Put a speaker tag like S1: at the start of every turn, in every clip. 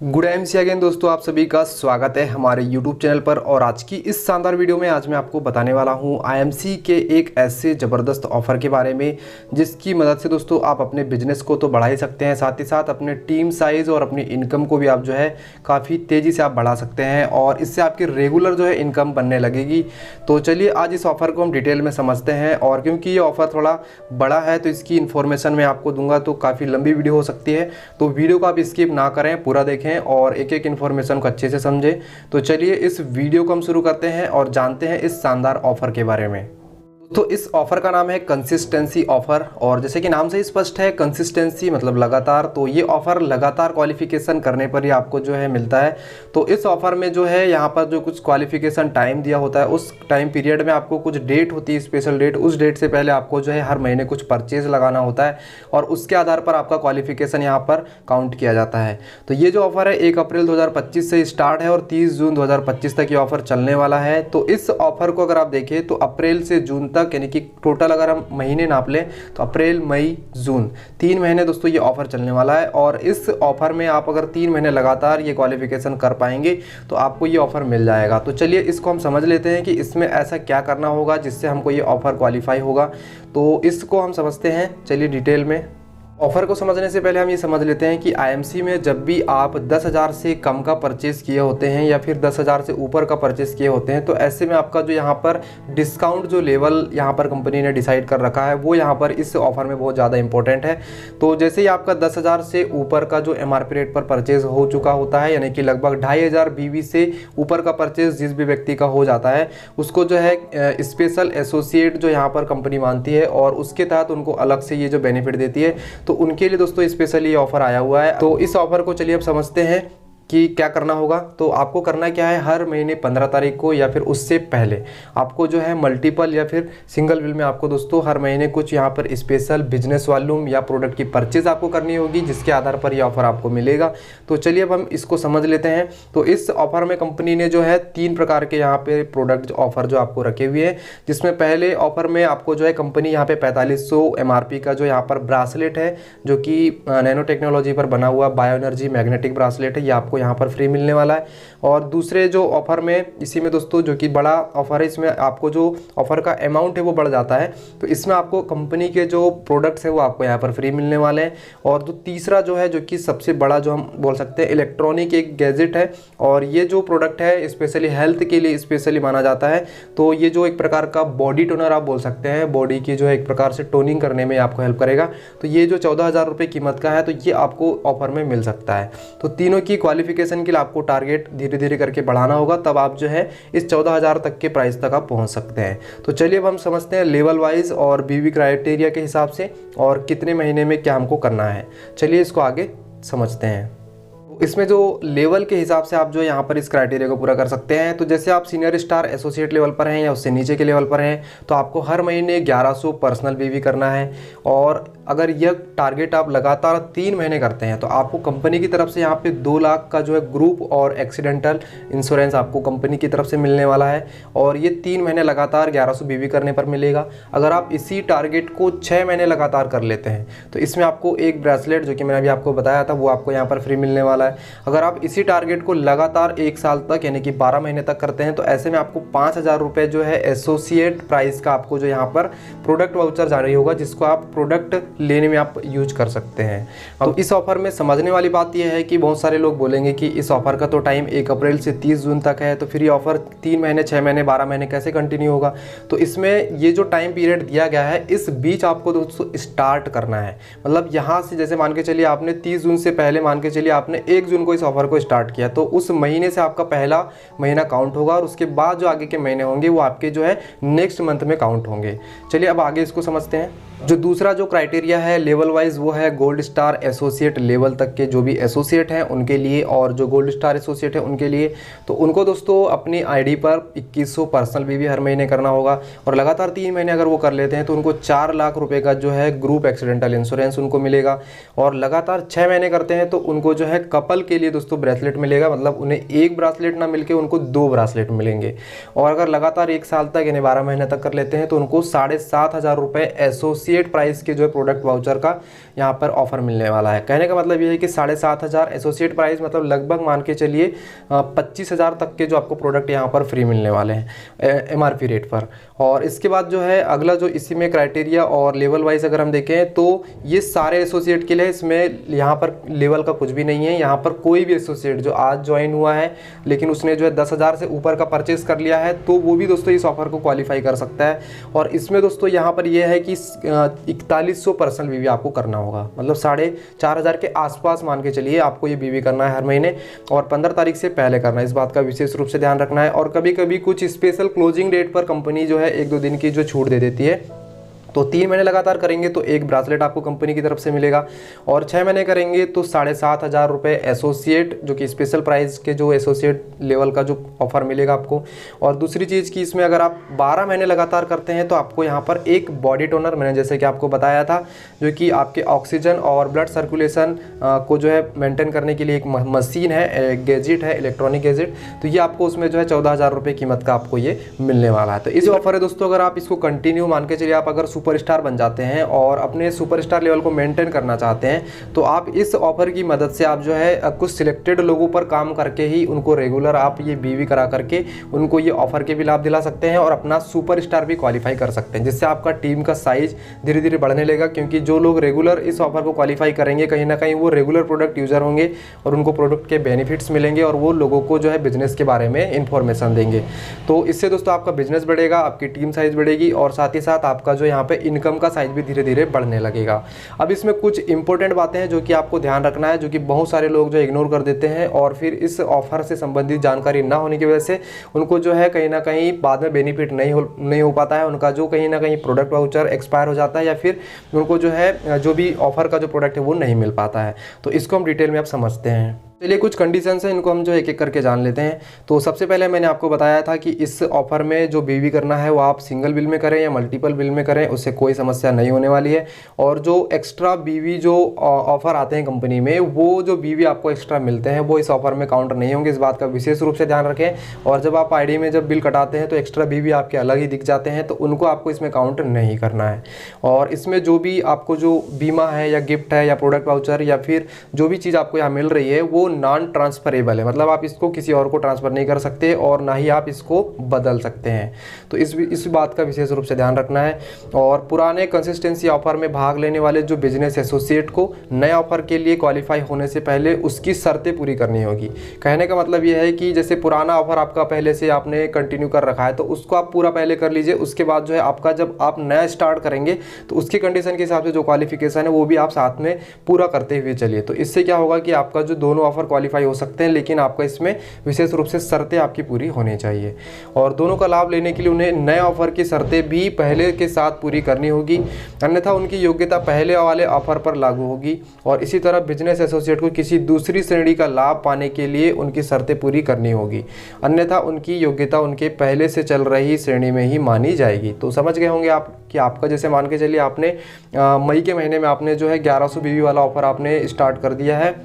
S1: Good MC again दोस्तों, आप सभी का स्वागत है हमारे YouTube चैनल पर। और आज की इस शानदार वीडियो में आज मैं आपको बताने वाला हूं IMC के एक ऐसे ज़बरदस्त ऑफ़र के बारे में जिसकी मदद से दोस्तों आप अपने बिजनेस को तो बढ़ा ही सकते हैं, साथ ही साथ अपने टीम साइज़ और अपनी इनकम को भी आप जो है काफ़ी तेज़ी से आप बढ़ा सकते हैं और इससे आपकी रेगुलर जो है इनकम बनने लगेगी। तो चलिए आज इस ऑफ़र को हम डिटेल में समझते हैं। और क्योंकि ये ऑफ़र थोड़ा बड़ा है तो इसकी इन्फॉर्मेशन मैं आपको दूंगा तो काफ़ी लंबी वीडियो हो सकती है, तो वीडियो को आप स्किप ना करें, पूरा देखें और एक एक इन्फॉर्मेशन को अच्छे से समझें। तो चलिए इस वीडियो को हम शुरू करते हैं और जानते हैं इस शानदार ऑफर के बारे में। तो इस ऑफ़र का नाम है कंसिस्टेंसी ऑफ़र, और जैसे कि नाम से ही स्पष्ट है, कंसिस्टेंसी मतलब लगातार। तो ये ऑफ़र लगातार क्वालिफिकेशन करने पर ही आपको जो है मिलता है। तो इस ऑफ़र में जो है यहाँ पर जो कुछ क्वालिफिकेशन टाइम दिया होता है, उस टाइम पीरियड में आपको कुछ डेट होती है, स्पेशल डेट, उस डेट से पहले आपको जो है हर महीने कुछ परचेज़ लगाना होता है और उसके आधार पर आपका क्वालिफिकेशन यहाँ पर काउंट किया जाता है। तो ये जो ऑफ़र है 1 अप्रैल 2025 से स्टार्ट है और 30 जून 2025 तक ये ऑफ़र चलने वाला है। तो इस ऑफ़र को अगर आप देखें तो अप्रैल से जून तक, यानी कि टोटल अगर हम महीने नाप लें तो अप्रैल मई जून 3 महीने दोस्तों ये ऑफर चलने वाला है। और इस ऑफर में आप अगर 3 महीने लगातार ये क्वालिफिकेशन कर पाएंगे तो आपको ये ऑफर मिल जाएगा। तो चलिए इसको हम समझ लेते हैं कि इसमें ऐसा क्या करना होगा जिससे हमको ये ऑफर क्वालिफाई होगा। तो इसको हम समझते हैं, चलिए डिटेल में। ऑफ़र को समझने से पहले हम ये समझ लेते हैं कि IMC में जब भी आप 10,000 से कम का परचेज़ किए होते हैं या फिर 10,000 से ऊपर का परचेज़ किए होते हैं, तो ऐसे में आपका जो यहाँ पर डिस्काउंट जो लेवल यहाँ पर कंपनी ने डिसाइड कर रखा है वो यहाँ पर इस ऑफ़र में बहुत ज़्यादा इंपॉर्टेंट है। तो जैसे ही आपका 10,000 से ऊपर का जो MRP रेट पर परचेज़ हो चुका होता है, यानी कि लगभग 2,500 BV से ऊपर का परचेज़ जिस भी व्यक्ति का हो जाता है, उसको जो है स्पेशल एसोसिएट जो यहाँ पर कंपनी मानती है और उसके तहत उनको अलग से ये जो बेनिफिट देती है, तो उनके लिए दोस्तों स्पेशली ये ऑफर आया हुआ है। तो इस ऑफर को चलिए अब समझते हैं कि क्या करना होगा। तो आपको करना क्या है, हर महीने 15 तारीख को या फिर उससे पहले आपको जो है मल्टीपल या फिर सिंगल बिल में आपको दोस्तों हर महीने कुछ यहाँ पर स्पेशल बिजनेस वॉल्यूम या प्रोडक्ट की परचेज आपको करनी होगी, जिसके आधार पर यह ऑफर आपको मिलेगा। तो चलिए अब हम इसको समझ लेते हैं। तो इस ऑफर में कंपनी ने जो है 3 प्रकार के यहाँ पे प्रोडक्ट ऑफर जो आपको रखे हुए हैं, जिसमें पहले ऑफर में आपको जो है कंपनी यहाँ पे 4500 MRP का जो यहाँ पर ब्रासलेट है, जो कि नैनो टेक्नोलॉजी पर बना हुआ बायो एनर्जी मैग्नेटिक ब्रासलेट है, ये आपको यहाँ पर फ्री मिलने वाला है। और दूसरे जो ऑफर में, इसी में दोस्तों जो कि बड़ा ऑफर है, इसमें आपको जो ऑफर का अमाउंट है वो बढ़ जाता है, तो इसमें आपको कंपनी के जो प्रोडक्ट्स है वो आपको यहाँ पर फ्री मिलने वाले हैं। और जो तीसरा जो है, जो कि सबसे बड़ा जो हम बोल सकते हैं, इलेक्ट्रॉनिक एक गैजेट है, और ये जो प्रोडक्ट है स्पेशली हेल्थ के लिए स्पेशली माना जाता है। तो ये जो एक प्रकार का बॉडी टोनर आप बोल सकते हैं, बॉडी की जो एक प्रकार से टोनिंग करने में आपको हेल्प करेगा। तो ये जो 14,000 रुपये कीमत का है, तो ये आपको ऑफर में मिल सकता है। तो तीनों की क्वालिफिकेशन के लिए आपको टारगेट धीरे धीरे करके बढ़ाना होगा, तब आप जो है इस 14,000 तक के प्राइस तक आप पहुंच सकते हैं। तो चलिए अब हम समझते हैं लेवल वाइज और BV क्राइटेरिया के हिसाब से और कितने महीने में क्या हमको करना है। चलिए इसको आगे समझते हैं। इसमें जो लेवल के हिसाब से आप जो यहाँ पर इस क्राइटेरिया को पूरा कर सकते हैं। तो जैसे आप सीनियर स्टार एसोसिएट लेवल पर हैं या उससे नीचे के लेवल पर हैं, तो आपको हर महीने 1100 पर्सनल BV करना है। और अगर यह टारगेट आप लगातार 3 महीने करते हैं तो आपको कंपनी की तरफ से यहाँ पे 2 लाख का जो है ग्रुप और एक्सीडेंटल इंश्योरेंस आपको कंपनी की तरफ से मिलने वाला है, और ये 3 महीने लगातार 1100 BV करने पर मिलेगा। अगर आप इसी टारगेट को 6 महीने लगातार कर लेते हैं तो इसमें आपको एक ब्रेसलेट, जो कि मैंने अभी आपको बताया था, वो आपको यहाँ पर फ्री मिलने वाला है। अगर आप इसी टारगेट को लगातार 1 साल तक, यानी कि 12 महीने तक करते हैं, तो ऐसे में आपको 5,000 रुपये जो है एसोसिएट प्राइस का आपको जो यहाँ पर प्रोडक्ट वाउचर जारी होगा, जिसको आप प्रोडक्ट लेने में आप यूज कर सकते हैं। अब इस ऑफर में समझने वाली बात यह है कि बहुत सारे लोग बोलेंगे कि इस ऑफर का तो टाइम 1 अप्रैल से 30 जून तक है, तो फिर ये ऑफर 3 महीने, 6 महीने, 12 महीने कैसे कंटिन्यू होगा। तो इसमें ये जो टाइम पीरियड दिया गया है, इस बीच आपको दोस्तों स्टार्ट करना है। मतलब यहाँ से जैसे मान के चलिए आपने 30 जून से पहले मान के चलिए आपने 1 जून को इस ऑफर को स्टार्ट किया, तो उस महीने से आपका पहला महीना काउंट होगा और उसके बाद जो आगे के महीने होंगे वो आपके जो है नेक्स्ट मंथ में काउंट होंगे। चलिए अब आगे इसको समझते हैं। जो दूसरा जो क्राइटेरिया है लेवल वाइज, वो है गोल्ड स्टार एसोसिएट लेवल तक के जो भी एसोसिएट हैं उनके लिए, और जो गोल्ड स्टार एसोसिएट है उनके लिए, तो उनको दोस्तों अपनी ID पर 2100 पर्सनल BV हर महीने करना होगा। और लगातार 3 महीने अगर वो कर लेते हैं तो उनको 4 लाख रुपए का जो है ग्रुप एक्सीडेंटल इंश्योरेंस उनको मिलेगा। और लगातार 6 महीने करते हैं तो उनको जो है कपल के लिए दोस्तों ब्रेसलेट मिलेगा, मतलब उन्हें एक ब्रासलेट ना मिलके उनको 2 ब्रासलेट मिलेंगे। और अगर लगातार 1 साल तक यानी 12 महीने तक कर लेते हैं तो उनको 7,500 रुपये एसोसिएट एसोसिएट प्राइस के जो है प्रोडक्ट वाउचर का यहाँ पर ऑफर मिलने वाला है। कहने का मतलब ये है कि 7,500 एसोसिएट प्राइस मतलब लगभग मान के चलिए 25,000 तक के जो आपको प्रोडक्ट यहाँ पर फ्री मिलने वाले हैं MRP रेट पर। और इसके बाद जो है अगला जो इसी में क्राइटेरिया और लेवल वाइज अगर हम देखें तो ये सारे एसोसिएट के लिए, इसमें यहाँ पर लेवल का कुछ भी नहीं है। यहाँ पर कोई भी एसोसिएट जो आज ज्वाइन हुआ है लेकिन उसने जो है 10,000 से ऊपर का परचेस कर लिया है तो वो भी दोस्तों इस ऑफर को क्वालिफाई कर सकता है। और इसमें दोस्तों यहाँ पर यह है कि 4100 पर्सनल बीवी आपको करना होगा, मतलब 4,500 के आसपास मान के चलिए आपको ये बीवी करना है हर महीने, और 15 तारीख से पहले करना है। इस बात का विशेष रूप से ध्यान रखना है। और कभी कभी कुछ स्पेशल क्लोजिंग डेट पर कंपनी जो है 1-2 दिन की जो छूट दे देती है। तो 3 महीने लगातार करेंगे तो एक ब्रासलेट आपको कंपनी की तरफ से मिलेगा, और 6 महीने करेंगे तो 7,500 रुपये एसोसिएट जो कि स्पेशल प्राइस के जो एसोसिएट लेवल का जो ऑफर मिलेगा आपको। और दूसरी चीज़ कि इसमें अगर आप 12 महीने लगातार करते हैं तो आपको यहाँ पर एक बॉडी टोनर, मैंने जैसे कि आपको बताया था, जो कि आपके ऑक्सीजन और ब्लड सर्कुलेशन को जो है मेंटेन करने के लिए एक मशीन है, गैजेट है, इलेक्ट्रॉनिक गैजेट, तो ये आपको उसमें जो है 14,000 रुपये कीमत का आपको ये मिलने वाला है। तो इस ऑफर है दोस्तों, अगर आप इसको कंटिन्यू मान के चलिए, आप अगर सुपरस्टार बन जाते हैं और अपने सुपरस्टार लेवल को मेंटेन करना चाहते हैं तो आप इस ऑफर की मदद से आप जो है कुछ सिलेक्टेड लोगों पर काम करके ही उनको रेगुलर आप ये बीवी करा करके उनको ये ऑफर के भी लाभ दिला सकते हैं और अपना सुपरस्टार भी क्वालिफाई कर सकते हैं, जिससे आपका टीम का साइज धीरे धीरे बढ़ने लगेगा। क्योंकि जो लोग रेगुलर इस ऑफर को क्वालिफाई करेंगे कहीं ना कहीं वो रेगुलर प्रोडक्ट यूजर होंगे और उनको प्रोडक्ट के बेनिफिट्स मिलेंगे और वो लोगों को जो है बिजनेस के बारे में इंफॉर्मेशन देंगे। तो इससे दोस्तों आपका बिजनेस बढ़ेगा, आपकी टीम साइज बढ़ेगी और साथ ही साथ आपका जो यहाँ पे इनकम का साइज भी धीरे धीरे बढ़ने लगेगा। अब इसमें कुछ इंपॉर्टेंट बातें हैं जो कि आपको ध्यान रखना है, जो कि बहुत सारे लोग जो इग्नोर कर देते हैं और फिर इस ऑफर से संबंधित जानकारी ना होने की वजह से उनको जो है कहीं ना कहीं बाद में बेनिफिट नहीं हो पाता है। उनका जो कहीं ना कहीं प्रोडक्ट वाउचर एक्सपायर हो जाता है या फिर उनको जो है जो भी ऑफर का जो प्रोडक्ट है वो नहीं मिल पाता है। तो इसको हम डिटेल में आप समझते हैं। चलिए कुछ कंडीशंस हैं, इनको हम जो एक एक करके जान लेते हैं। तो सबसे पहले मैंने आपको बताया था कि इस ऑफर में जो बीवी करना है वो आप सिंगल बिल में करें या मल्टीपल बिल में करें, उससे कोई समस्या नहीं होने वाली है। और जो एक्स्ट्रा बीवी जो ऑफर आते हैं कंपनी में, वो जो बीवी आपको एक्स्ट्रा मिलते हैं वो इस ऑफर में काउंटर नहीं होंगे, इस बात का विशेष रूप से ध्यान रखें। और जब आप आईडी में जब बिल कटाते हैं तो एक्स्ट्रा बीवी आपके अलग ही दिख जाते हैं, तो उनको आपको इसमें काउंट नहीं करना है। और इसमें जो भी आपको जो बीमा है या गिफ्ट है या प्रोडक्ट वाउचर या फिर जो भी चीज़ आपको यहाँ मिल रही है वो नॉन ट्रांसफरेबल है, मतलब आप इसको किसी और को ट्रांसफर नहीं कर सकते और ना ही आप इसको बदल सकते हैं। तो इस बात का विशेष रूप से ध्यान रखना है। और पुराने कंसिस्टेंसी ऑफर में भाग लेने वाले जो बिजनेस एसोसिएट को नए ऑफर के लिए क्वालिफाई होने से पहले उसकी शर्तें पूरी करनी होगी। कहने का मतलब यह है कि जैसे पुराना ऑफर आपका पहले से आपने कंटिन्यू कर रखा है तो उसको आप पूरा पहले कर लीजिए, उसके बाद जो है आपका जब आप नया स्टार्ट करेंगे तो उसकी कंडीशन के हिसाब से जो क्वालिफिकेशन है वो भी आप साथ में पूरा करते हुए चलिए। तो इससे क्या होगा कि आपका जो दोनों ऑफर क्वालिफाई हो सकते हैं, लेकिन आपका इसमें विशेष रूप से शर्तें आपकी पूरी होनी चाहिए। और दोनों का लाभ लेने के लिए उन्हें नए ऑफर की शर्तें भी पहले के साथ पूरी करनी होगी, अन्यथा उनकी योग्यता पहले वाले ऑफर पर लागू होगी। और इसी तरह बिजनेस एसोसिएट को किसी दूसरी श्रेणी का लाभ पाने के लिए उनकी शर्तें पूरी करनी होगी, अन्यथा उनकी योग्यता उनके पहले से चल रही श्रेणी में ही मानी जाएगी। तो समझ गए होंगे आप कि आपका जैसे मान के चलिए आपने मई के महीने में आपने जो है 1100 बीवी वाला ऑफर आपने स्टार्ट कर दिया है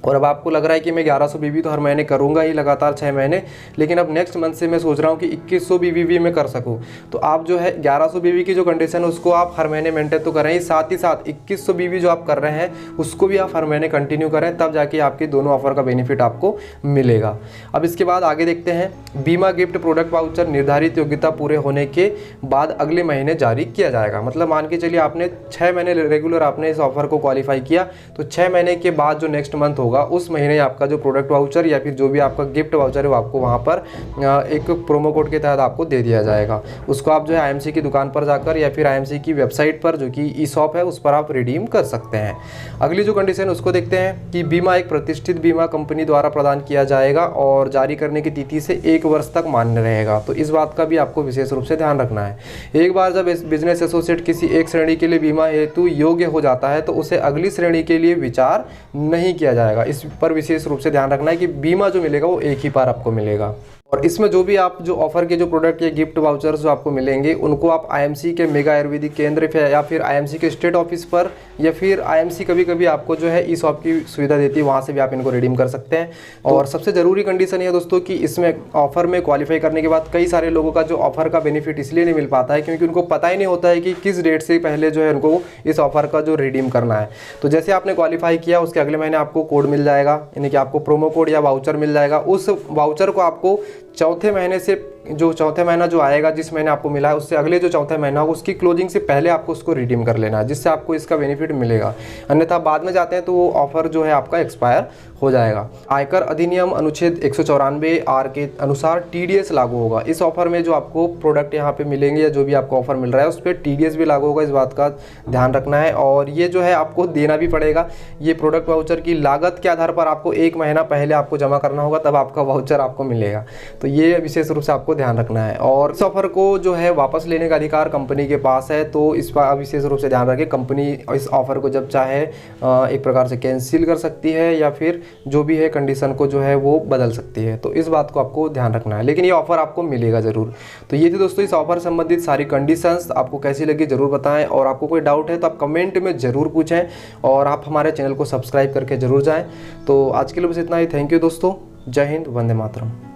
S1: और अब आपको लग रहा है कि मैं 1100 बीवी तो हर महीने करूंगा ही लगातार 6 महीने, लेकिन अब नेक्स्ट मंथ से मैं सोच रहा हूं कि 2100 बीवी भी मैं कर सकूं। तो आप जो है 1100 बीवी की जो कंडीशन है उसको आप हर महीने मेंटेन तो करें ही, साथ ही साथ 2100 बीवी जो आप कर रहे हैं उसको भी आप हर महीने कंटिन्यू करें, तब जाके आपके दोनों ऑफर का बेनिफिट आपको मिलेगा। अब इसके बाद आगे देखते हैं, बीमा गिफ्ट प्रोडक्ट वाउचर निर्धारित योग्यता पूरे होने के बाद अगले महीने जारी किया जाएगा। मतलब मान के चलिए आपने 6 महीने रेगुलर आपने इस ऑफर को क्वालिफाई किया, तो 6 महीने के बाद जो नेक्स्ट मंथ होगा उस महीने आपका जो प्रोडक्ट वाउचर या फिर जो भी आपका गिफ्ट वाउचर है वो आपको वहाँ पर एक प्रोमो कोड के तहत आपको दे दिया जाएगा। उसको आप जो है आईएमसी की दुकान पर जाकर या फिर आईएमसी की वेबसाइट पर जो कि ई शॉप है उस पर आप रिडीम कर सकते हैं। अगली जो कंडीशन उसको देखते हैं कि बीमा एक प्रतिष्ठित बीमा कंपनी द्वारा प्रदान किया जाएगा और जारी करने की तिथि से 1 वर्ष तक मान्य रहेगा। तो इस बात का भी आपको विशेष रूप से ध्यान रखना है। एक बार जब बिजनेस एसोसिएट किसी एक श्रेणी के लिए बीमा हेतु योग्य हो जाता है तो उसे अगली श्रेणी के लिए विचार नहीं किया जाएगा। इस पर विशेष रूप से ध्यान रखना है कि बीमा जो मिलेगा वो एक ही बार आपको मिलेगा। और इसमें जो भी आप जो ऑफर के जो प्रोडक्ट या गिफ्ट वाउचर्स जो आपको मिलेंगे उनको आप आईएमसी के मेगा आयुर्वेदिक केंद्र या फिर आईएमसी के स्टेट ऑफिस पर, या फिर आईएमसी कभी कभी आपको जो है ई शॉप की सुविधा देती है, वहाँ से भी आप इनको रिडीम कर सकते हैं। और सबसे ज़रूरी कंडीशन ये है दोस्तों कि इसमें ऑफर में क्वालिफाई करने के बाद कई सारे लोगों का जो ऑफर का बेनिफिट इसलिए नहीं मिल पाता है क्योंकि उनको पता ही नहीं होता है कि किस डेट से पहले जो है उनको इस ऑफर का जो रिडीम करना है। तो जैसे आपने क्वालिफाई किया उसके अगले महीने आपको कोड मिल जाएगा, यानी कि आपको प्रोमो कोड या वाउचर मिल जाएगा। उस वाउचर को आपको चौथे महीने से, जो चौथे महीना जो आएगा, जिस महीने आपको मिला है उससे अगले जो चौथा महीना होगा उसकी क्लोजिंग से पहले आपको उसको रिडीम कर लेना है, जिससे आपको इसका बेनिफिट मिलेगा। अन्यथा बाद में जाते हैं तो वो ऑफर जो है आपका एक्सपायर हो जाएगा। आयकर अधिनियम अनुच्छेद 194 आर के अनुसार टीडीएस लागू होगा। इस ऑफर में जो आपको प्रोडक्ट यहाँ पे मिलेंगे या जो भी आपको ऑफर मिल रहा है उस पर टीडीएस भी लागू होगा, इस बात का ध्यान रखना है। और ये जो है आपको देना भी पड़ेगा। ये प्रोडक्ट वाउचर की लागत के आधार पर आपको 1 महीना पहले आपको जमा करना होगा, तब आपका वाउचर आपको मिलेगा। तो ये विशेष रूप से आपको ध्यान रखना है। और इस ऑफर को जो है वापस लेने का अधिकार कंपनी के पास है, तो इस पर विशेष रूप से ध्यान रखें। कंपनी इस ऑफर को जब चाहे एक प्रकार से कैंसिल कर सकती है या फिर जो भी है कंडीशन को जो है वो बदल सकती है। तो इस बात को आपको ध्यान रखना है, लेकिन ये ऑफर आपको मिलेगा ज़रूर। तो ये थी दोस्तों इस ऑफर संबंधित सारी कंडीशंस। आपको कैसी लगी ज़रूर बताएं, और आपको कोई डाउट है तो आप कमेंट में ज़रूर पूछें, और आप हमारे चैनल को सब्सक्राइब करके ज़रूर जाएँ। तो आज के लिए बस इतना ही। थैंक यू दोस्तों। जय हिंद, वंदे मातरम।